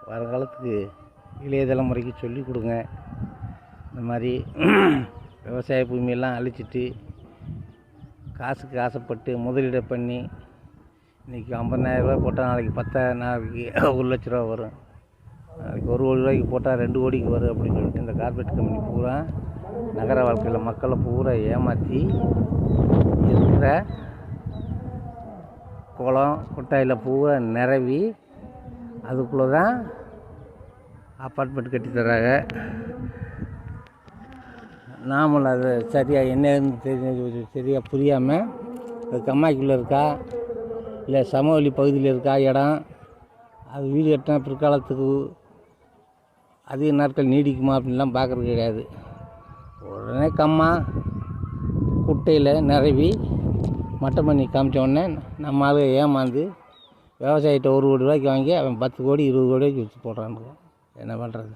வருங்காலத்துக்கு இளைய தலைமுறைக்கு சொல்லிக் கொடுங்க. இந்த மாதிரி விவசாய பூமியெல்லாம் அழிச்சிட்டு காசுக்கு ஆசைப்பட்டு முதலீடு பண்ணி இன்றைக்கி 50,000 போட்டால் நாளைக்கு 1 லட்ச ரூபா வரும், நாளைக்கு 1 கோடி ரூபாய்க்கு போட்டால் 2 கோடிக்கு வரும் அப்படின்னு சொல்லிட்டு இந்த கார்பரேட் கம்பெனி பூரா நகர வாழ்க்கையில் மக்களை பூரா ஏமாற்றி இருக்கிற குளம் குட்டாயில் பூரா நிரவி அதுக்குள்ளே தான் அப்பார்ட்மெண்ட் கட்டி தர்றாங்க. நாமளும் அதை சரியாக என்னன்னு சரியாக புரியாமல் அது கம்மாய்க்குள்ளே இருக்கா இல்லை சமவெளி பகுதியில் இருக்கா இடம், அது வீடு கட்டினா பிற்காலத்துக்கு அதிக நாட்கள் நீடிக்குமா அப்படின்லாம் பார்க்குறது கிடையாது. உடனே குட்டையில் நிரவி மட்டம் பண்ணி காமிச்ச உடனே நம்ம ஆளு ஏமாந்து விவசாயிட்ட 1 கோடி ரூபாய்க்கு வாங்கி அவன் 10 கோடி 20 கோடி வச்சு போடுறான்னு. என்ன பண்ணுறது?